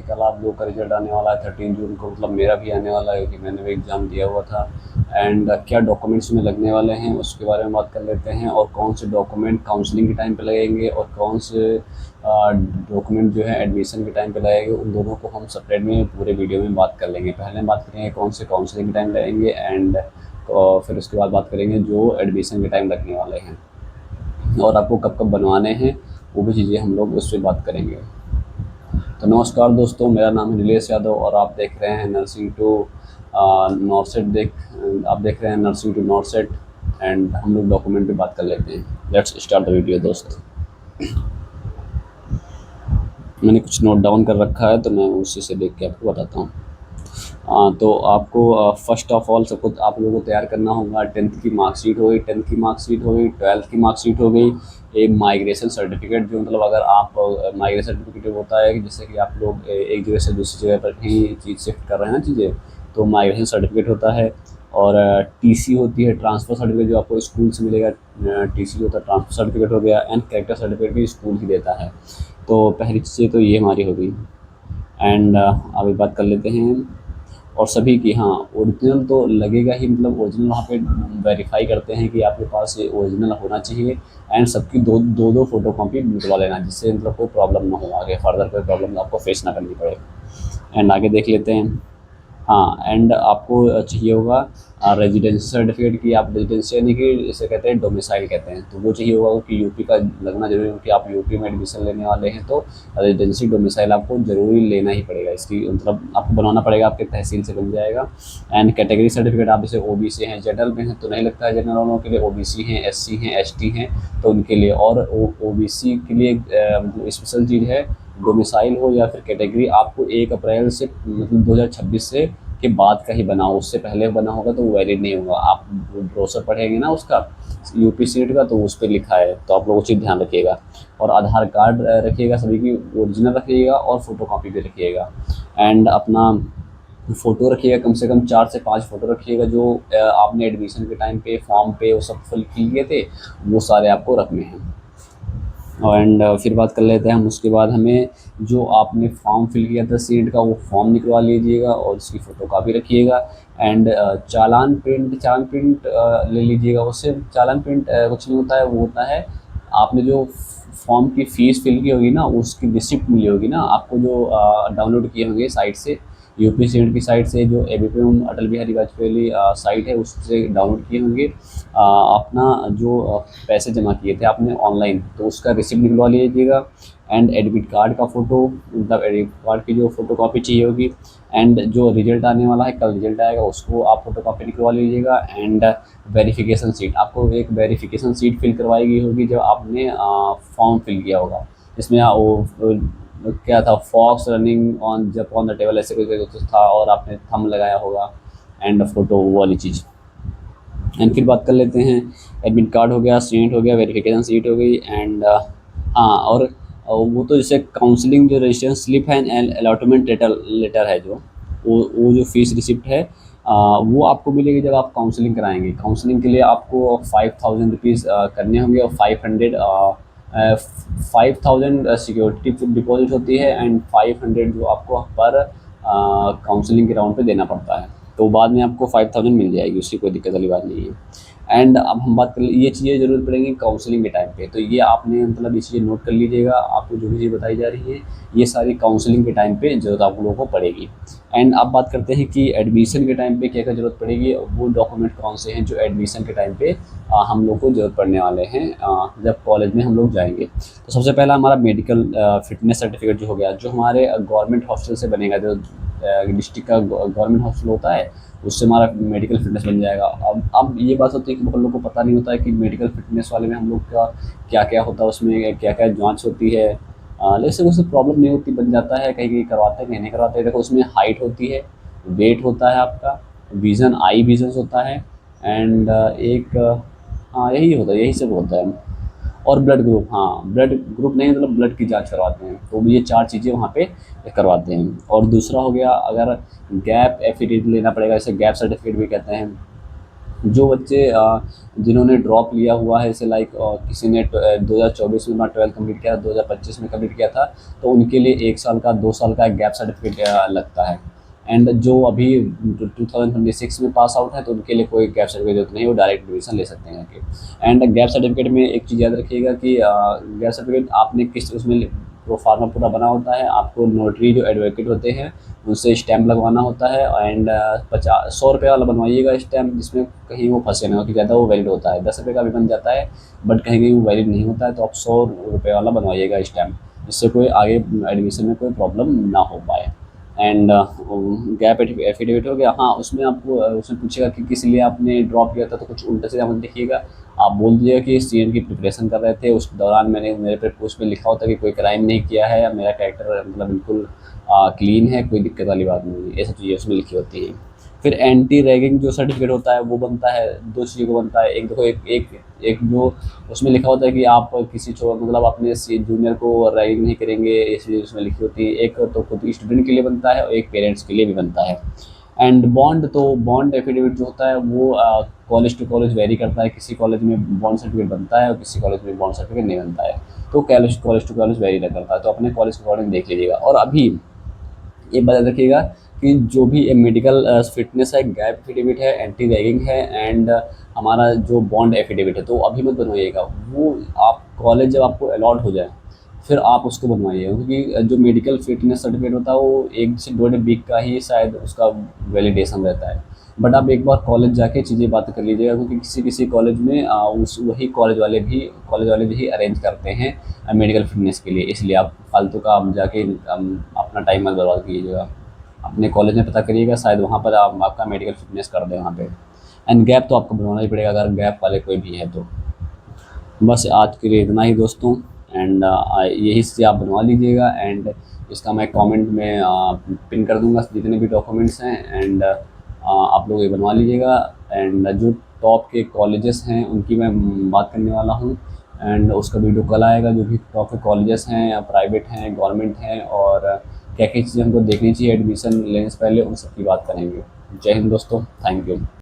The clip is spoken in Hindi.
कल आप लोग का रिजल्ट आने वाला है 13 जून को, मतलब मेरा भी आने वाला है क्योंकि मैंने भी एग्ज़ाम दिया हुआ था। एंड क्या डॉक्यूमेंट्स में लगने वाले हैं उसके बारे में बात कर लेते हैं, और कौन से डॉक्यूमेंट काउंसलिंग के टाइम पे लगेंगे और कौन से डॉक्यूमेंट जो है एडमिशन के टाइम पे लगेंगे, उन दोनों को हम सेपरेट में पूरे वीडियो में बात कर लेंगे। पहले हम बात करेंगे कौन से काउंसलिंग के टाइम लगेंगे, एंड फिर उसके बाद बात करेंगे जो एडमिशन के टाइम लगने वाले हैं, और आपको कब कब बनवाने हैं वो भी चीज़ें हम लोग उस पर बात करेंगे। तो नमस्कार दोस्तों, मेरा नाम है नीलेश यादव और आप देख रहे हैं नर्सिंग टू नॉर्सेट। आप देख रहे हैं नर्सिंग टू नॉर्सेट, एंड हम लोग डॉक्यूमेंट पे बात कर लेते हैं। लेट्स स्टार्ट द वीडियो दोस्त। मैंने कुछ नोट डाउन कर रखा है तो मैं उसी से देख के आपको बताता हूँ। तो आपको फर्स्ट ऑफ ऑल सब कुछ आप लोगों को तैयार करना होगा। 10th की मार्कशीट हो गई, 10th की मार्कशीट हो गई, 12th की मार्कशीट हो गई, एक माइग्रेशन सर्टिफिकेट, जो मतलब अगर आप माइग्रेशन सर्टिफिकेट होता है कि जैसे कि आप लोग एक जगह से दूसरी जगह पर कहीं चीज़ शिफ्ट कर रहे हैं ना चीज़ें, तो माइग्रेशन सर्टिफिकेट होता है। और टीसी होती है, ट्रांसफ़र सर्टिफिकेट जो आपको स्कूल से मिलेगा। टीसी होता है, ट्रांसफ़र सर्टिफिकेट हो गया, एंड कैरेक्टर सर्टिफिकेट भी स्कूल ही देता है। तो पहली चीज़ें तो ये हमारी हो गई। एंड अभी बात कर लेते हैं और सभी की, हाँ ओरिजिनल तो लगेगा ही, मतलब ओरिजिनल वहाँ पे वेरीफाई करते हैं कि आपके पास ये ओरिजिनल होना चाहिए। एंड सबकी दो दो दो फोटो कॉपी निकलवा लेना, जिससे मतलब कोई प्रॉब्लम ना हो, आगे फर्दर कोई प्रॉब्लम आपको फेस ना करनी पड़े। एंड आगे देख लेते हैं। हाँ, एंड आपको चाहिए होगा रेजिडेंसी सर्टिफिकेट की, आप रेजिडेंसी यानी कि इसे कहते हैं डोमिसाइल कहते हैं, तो वो चाहिए होगा क्योंकि यूपी का लगना जरूरी है, क्योंकि आप यूपी में एडमिशन लेने वाले हैं तो रेजिडेंसी डोमिसाइल आपको ज़रूरी लेना ही पड़ेगा। इसकी मतलब आपको बनवाना पड़ेगा, आपके तहसील से बन जाएगा। एंड कैटेगरी सर्टिफिकेट, आप जैसे ओबीसी हैं, जनरल में हैं तो नहीं लगता है, जनरल वालों के लिए, ओबीसी हैं, एससी हैं, एसटी हैं तो उनके लिए, और ओबीसी के लिए मतलब स्पेशल चीज़ है, डोमिसाइल हो या फिर कैटेगरी आपको 1 अप्रैल से मतलब 2026 से के बाद का ही बना हो, उससे पहले बना होगा तो वो वैलिड नहीं होगा। आप ब्रोशर पढ़ेंगे ना उसका यूपी सीट का, तो उस पर लिखा है, तो आप लोग उचित ध्यान रखिएगा। और आधार कार्ड रखिएगा, सभी की ओरिजिनल रखिएगा और फोटो कॉपी भी रखिएगा। एंड अपना फ़ोटो रखिएगा, कम से कम 4 से 5 फ़ोटो रखिएगा, जो आपने एडमिशन के टाइम पे फॉर्म पे वो सब फिल किए थे वो सारे आपको रखने हैं। एंड फिर बात कर लेते हैं हम, उसके बाद हमें जो आपने फॉर्म फिल किया था सीट का वो फॉर्म निकलवा लीजिएगा और उसकी फ़ोटो कापी रखिएगा। एंड चालान प्रिंट ले लीजिएगा। उससे चालान प्रिंट कुछ नहीं होता है, वो होता है आपने जो फॉर्म की फ़ीस फिल की होगी ना उसकी रिसिप्ट मिली होगी ना आपको, जो डाउनलोड किए होंगे साइट से, यूपी सीट की साइट से, जो एबीपीएम अटल बिहारी वाजपेयी साइट है उससे डाउनलोड किए होंगे। अपना जो पैसे जमा किए थे आपने ऑनलाइन, तो उसका रिसिप्ट निकलवा लीजिएगा। एंड एडमिट कार्ड का फ़ोटो, मतलब एडमिट कार्ड की जो फ़ोटो कॉपी चाहिए होगी। एंड जो रिजल्ट आने वाला है, कल रिजल्ट आएगा, उसको आप फ़ोटो कॉपी निकलवा लीजिएगा। एंड वेरिफिकेशन सीट, आपको एक वेरिफिकेशन सीट फिल करवाई गई होगी जब आपने फॉर्म फिल किया होगा, जिसमें क्या था, फॉक्स रनिंग ऑन जब ऑन द टेबल ऐसे कोई कुछ था, और आपने थंब लगाया होगा एंड फोटो, वो वाली चीज़। एंड फिर बात कर लेते हैं, एडमिट कार्ड हो गया, स्टेट हो गया, वेरिफिकेशन सीट हो गई। एंड हाँ, और वो तो जैसे काउंसलिंग जो रजिस्ट्रेशन स्लिप है एंड अलॉटमेंट लेटर है, जो वो जो फीस रिसिप्ट है वो आपको मिलेगी जब आप काउंसलिंग कराएंगे। काउंसलिंग के लिए आपको 5000 रुपीज़ करने होंगे, और 5000 सिक्योरिटी डिपॉजिट होती है, एंड 500 जो आपको पर काउंसलिंग के राउंड पे देना पड़ता है। तो बाद में आपको 5000 मिल जाएगी, उसकी कोई दिक्कत वाली बात नहीं है। एंड अब हम बात कर, ये चीज़ें ज़रूरत पड़ेंगी काउंसलिंग के टाइम पे, तो ये आपने मतलब ये चीज़ें नोट कर लीजिएगा। आपको जो भी चीज़ बताई जा रही है ये सारी काउंसलिंग के टाइम पे ज़रूरत आप लोगों को पड़ेगी। एंड अब बात करते हैं कि एडमिशन के टाइम पे क्या क्या ज़रूरत पड़ेगी, वो डॉक्यूमेंट कौन से हैं जो एडमिशन के टाइम पे हम लोग को ज़रूरत पड़ने वाले हैं जब कॉलेज में हम लोग जाएंगे। तो सबसे पहला हमारा मेडिकल फिटनेस सर्टिफिकेट जो हो गया, जो हमारे गवर्नमेंट हॉस्टल से बनेगा, जो डिस्ट्रिक्ट का गवर्नमेंट हॉस्टल होता है उससे हमारा मेडिकल फिटनेस बन जाएगा। अब ये बात होती है कि बहुत लोगों को पता नहीं होता है कि मेडिकल फिटनेस वाले में हम लोग का क्या क्या होता है, उसमें क्या क्या जांच होती है। लेकिन उससे प्रॉब्लम नहीं होती, बन जाता है, कहीं कहीं करवाते हैं, कहीं नहीं करवाते हैं। देखो उसमें हाइट होती है, वेट होता है आपका, विज़न, आई विजन होता है। एंड एक हाँ यही होता है, यही सब होता है। और ब्लड ग्रुप, हाँ ब्लड ग्रुप नहीं, मतलब ब्लड की जांच करवाते हैं, तो ये 4 चीज़ें वहाँ पे करवाते हैं। और दूसरा हो गया, अगर गैप एफिडेविट लेना पड़ेगा, इसे गैप सर्टिफिकेट भी कहते हैं। जो बच्चे जिन्होंने ड्रॉप लिया हुआ है, जैसे लाइक किसी ने 2024 में अपना 12th कंप्लीट किया था, 2025 में कंप्लीट किया था, तो उनके लिए 1 साल का 2 साल का गैप सर्टिफिकेट लगता है। एंड जो अभी 2026 में पास आउट है, तो उनके लिए कोई गैप सर्टिफिकेट जरूरत नहीं है, वो डायरेक्ट एडमिशन ले सकते हैं आके। एंड गैप सर्टिफिकेट में एक चीज़ याद रखिएगा कि गैप सर्टिफिकेट आपने किस उसमें प्रो फार्मा पूरा बना होता है, आपको नोटरी जो एडवोकेट होते हैं उनसे स्टैम्प लगवाना होता है। एंड 100 रुपये वाला बनवाइएगा स्टैम्प, जिसमें कहीं वो फंसे ना हो, कि ज़्यादा वो वैलिड होता है, 10 रुपये का भी बन जाता है बट कहीं कहीं वो वैलिड नहीं होता है, तो आप 100 रुपये वाला बनवाइएगा स्टैम्प, जिससे कोई आगे एडमिशन में कोई प्रॉब्लम ना हो पाए। एंड गैप एफिडेविट हो गया। हाँ, उसमें आपको उसमें पूछेगा कि किस लिए आपने ड्रॉप किया था, तो कुछ उल्टा सीधा मत लिखिएगा। आप बोल दीजिएगा कि सीएन की प्रिपरेशन कर रहे थे, उस दौरान मैंने मेरे पे उसमें लिखा होता कि कोई क्राइम नहीं किया है, या मेरा कैरेक्टर मतलब बिल्कुल क्लीन है, कोई दिक्कत वाली बात नहीं है, ऐसी चीज़ें उसमें लिखी होती हैं। फिर एंटी रैगिंग जो सर्टिफिकेट होता है वो बनता है, 2 चीज़ों को बनता है। एक देखो, एक एक एक जो उसमें लिखा होता है कि आप किसी मतलब अपने जूनियर को रैगिंग नहीं करेंगे, इसलिए उसमें लिखी होती है। एक तो खुद स्टूडेंट के लिए बनता है और एक पेरेंट्स के लिए भी बनता है। एंड बॉन्ड, तो बॉन्ड एफिडेविट जो होता है वो कॉलेज टू कॉलेज वेरी करता है, किसी कॉलेज में बॉन्ड सर्टिफिकेट बनता है और किसी कॉलेज में बॉन्ड सर्टिफिकेट नहीं बनता है, तो कॉलेज टू कॉलेज वेरी करता है, तो अपने कॉलेज के अकॉर्डिंग देख लीजिएगा। और अभी ये बात याद रखिएगा कि जो भी मेडिकल फिटनेस है, गैप एफिडेविट है, एंटी रैगिंग है, एंड हमारा जो बॉन्ड एफिडेविट है, तो अभी मत बनवाइएगा, वो आप कॉलेज जब आपको अलॉट हो जाए फिर आप उसको बनवाइएगा, क्योंकि जो मेडिकल फिटनेस सर्टिफिकेट होता है वो 1 से 1.5 वीक का ही शायद उसका वैलिडेशन रहता है। बट आप एक बार कॉलेज जाके चीज़ें बात कर लीजिएगा, क्योंकि किसी किसी कॉलेज में उस वही कॉलेज वाले भी अरेंज करते हैं मेडिकल फिटनेस के लिए, इसलिए आप फालतू का आप जाके अपना टाइम मत बर्बाद कीजिएगा। अपने कॉलेज में पता करिएगा, शायद वहाँ पर आपका मेडिकल फिटनेस कर दें वहाँ पे। एंड गैप तो आपको बनवाना ही पड़ेगा अगर गैप वाले कोई भी है तो। बस आज के लिए इतना ही दोस्तों। एंड यही से आप बनवा लीजिएगा। एंड इसका मैं कमेंट में पिन कर दूंगा जितने भी डॉक्यूमेंट्स हैं। एंड आप लोग ये बनवा लीजिएगा। एंड जो टॉप के कॉलेजेस हैं उनकी मैं बात करने वाला हूँ। एंड उसका वीडियो कल आएगा, जो भी टॉप के कॉलेजेस हैं या प्राइवेट हैं, गवर्नमेंट हैं, और क्या क्या चीज़ें हमको देखनी चाहिए एडमिशन लेने से पहले, उन सब की बात करेंगे। जय हिंद दोस्तों, थैंक यू।